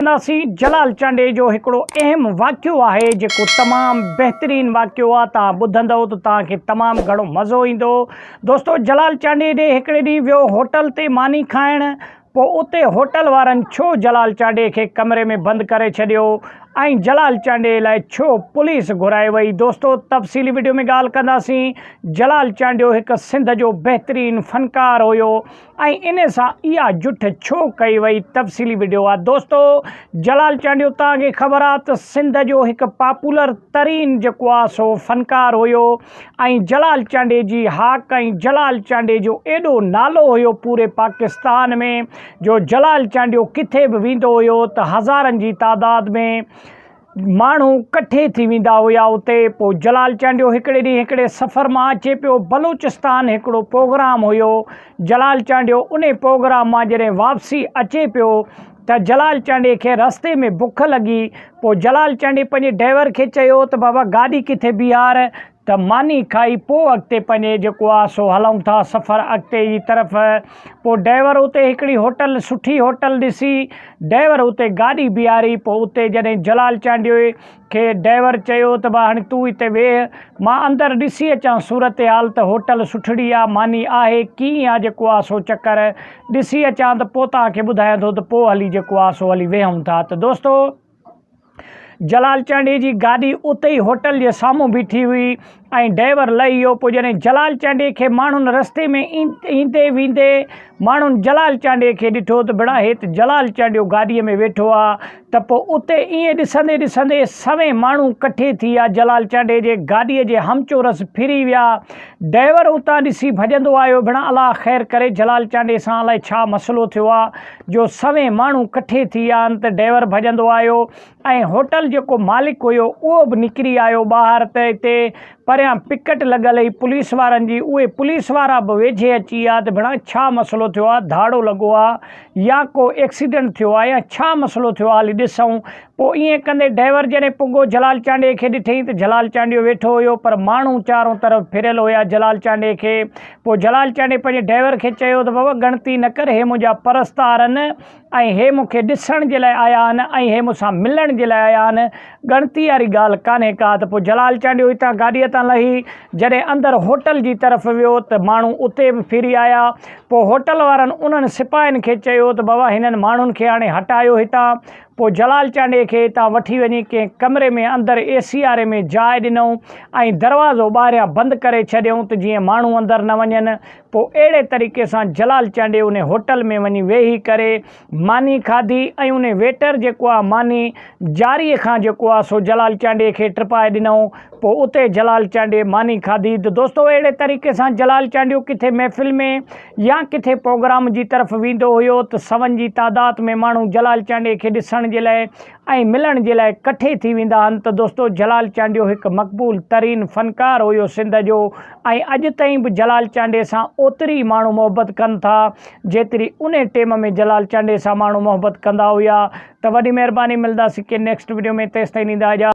जलाल चांडे जो हिकिड़ो अहम वाक़ियो आहे जेको तमामु बहितरीन वाक़ियो आहे। तव्हां ॿुधंदव त तव्हांखे तमामु घणो मज़ो ईंदो। दोस्तो, जलाल चांडे ॾे हिकिड़े ॾींहुं वियो होटल ते मानी खाइण। पोइ उते होटल वारनि छो जलाल चांडे खे कमरे में बंदि करे छॾियो ऐं जलाल चांडे लाइ छो पुलिस घुराए वई। दोस्तो, तफ़सीली वीडियो में ॻाल्हि कंदासीं। जलाल चांडियो हिकु सिंध जो बहितरीन फ़नकार हुयो ऐं इन सां इहा जुठ छो कई वई, तफ़सीली वीडियो आहे। दोस्तो, जलाल चांडियो तव्हांखे ख़बर आहे त सिंध जो हिकु पॉपुलर तरीन जेको आहे सो फ़नकार हुयो ऐं जलाल चांडे जी हाक ऐं जलाल चांडे जो एॾो नालो हुयो पूरे पाकिस्तान में जो जलाल चांडियो किथे बि वेंदो हुयो त हज़ारनि जी तादाद में माण्हू कठे थी वेंदा हुया उते। पोइ जलाल चांडियो हिकिड़े ॾींहुं हिकिड़े सफ़र मां अचे पियो। बलूचिस्तान हिकिड़ो प्रोग्राम हुयो। जलाल चांडियो उन प्रोग्राम मां जॾहिं वापसी अचे पियो त जलाल चांडे खे रस्ते में बुख लॻी। पोइ जलाल चांडे पंहिंजे ड्राइवर खे चयो त बाबा गाॾी किथे बीहार, त मानी खाई पोइ अॻिते पंहिंजे जेको आहे सो हलूं था सफ़र अॻिते जी तरफ़। पोइ ड्राइवर उते हिकिड़ी होटल, सुठी होटल ॾिसी ड्राइवर उते गाॾी बीहारी। पोइ उते जॾहिं जलाल चांडियो खे ड्राइवर चयो त भाउ हाणे तूं हिते वेह, मां अंदरि ॾिसी अचां सूरत हाल त होटल सुठड़ी आहे, मानी आहे, कीअं आहे जेको आहे सो चकर ॾिसी अचां त पोइ तव्हांखे ॿुधायां थो त पोइ हली जेको आहे सो हली वेहूं था। त दोस्तो, जलाल चांडे जी गाॾी उते ई होटल जे साम्हूं बीठी हुई ऐं ड्राइवर लही वियो। पोइ जॾहिं जलाल चांडे खे माण्हुनि रस्ते में ईंदे वेंदे माण्हुनि जलाल चांडे खे ॾिठो त भेणा हे त जलाल चांडियो गाॾीअ में वेठो आहे। त पोइ उते ईअं ॾिसंदे ॾिसंदे सभई माण्हू कठे थी विया। जलाल चांडे जे गाॾीअ जे हमचोरस फिरी विया। ड्राइवर उतां ॾिसी भॼंदो आयो, भेणा अलाह ख़ैरु करे जलाल चांडे सां अलाए छा मसइलो थियो आहे जो सभई माण्हू कठे थी विया आहिनि। त ड्राइवर भॼंदो आयो ऐं होटल जेको मालिक हुयो उहो बि निकिरी आयो ॿाहिरि। त हिते परियां पिकट लॻल हुई पुलिस वारनि जी, उहे पुलिस वारा बि वेझे अची विया त भेणा छा मसइलो थियो आहे, धाड़ो लॻो आहे या को एक्सीडेंट थियो आहे या छा मसइलो थियो आहे, हली ॾिसूं। पोइ ईअं कंदे ड्राइवर जॾहिं पुॻो जलाल चांडे खे ॾिठईं त जलाल चांडियो वेठो हुयो पर माण्हू चारों तरफ़ फिरियल हुया जलाल चांडे खे। पोइ जलाल चांडे पंहिंजे ड्राइवर खे चयो त बाबा गणती न कर, हे मुंहिंजा परस्तार आहिनि ऐं हे मूंखे ॾिसण जे लाइ आया आहिनि ऐं हे मूंसां मिलण जे लाइ आया आहिनि, गणती वारी ॻाल्हि कान्हे का। त पोइ जलाल चांडियो हितां गाॾीअ तां लही जॾहिं अंदरि होटल जी तरफ़ वियो त माण्हू उते बि फिरी आया। पोइ होटल वारनि उन्हनि सिपाहियुनि खे चयो त बाबा हिननि माण्हुनि खे हाणे हटायो हितां। पोइ जलाल चांडे खे हितां वठी वञी कंहिं कमरे में अंदरि AC वारे में जाइ ॾिनऊं ऐं दरवाज़ो ॿाहिरियां बंदि करे छॾियऊं त जीअं माण्हू अंदरि न वञनि। पोइ अहिड़े तरीक़े सां जलाल चांडे उन होटल में वञी वेही करे मानी खाधी ऐं उन वेटर जेको आहे मानी जारीअ खां जेको आहे सो जलाल चांडे खे टिपाए ॾिनऊं। पोइ उते जलाल चांडे मानी खाधी। त दोस्तो, अहिड़े तरीक़े सां जलाल चांडियो किथे महफ़िल में या किथे प्रोग्राम जी तरफ़ वेंदो हुयो त सवनि जी तादाद में माण्हू जलाल चांडे खे ॾिसण जे लाइ ऐं मिलण जे लाइ कठे थी वेंदा आहिनि। त दोस्तो, जलाल चांडियो हिकु मक़बूल तरीन फ़नकार हुयो सिंध जो ऐं अॼु ताईं बि जलाल चांडे सां ओतिरी माण्हू मोहबत कनि था जेतिरी उन टाइम में जलाल चांडे सां माण्हू मोहबत कंदा हुया। त वॾी महिरबानी, मिलंदासीं के नेक्स्ट वीडियो में, तेसिताईं ॾींदा इजाज़त।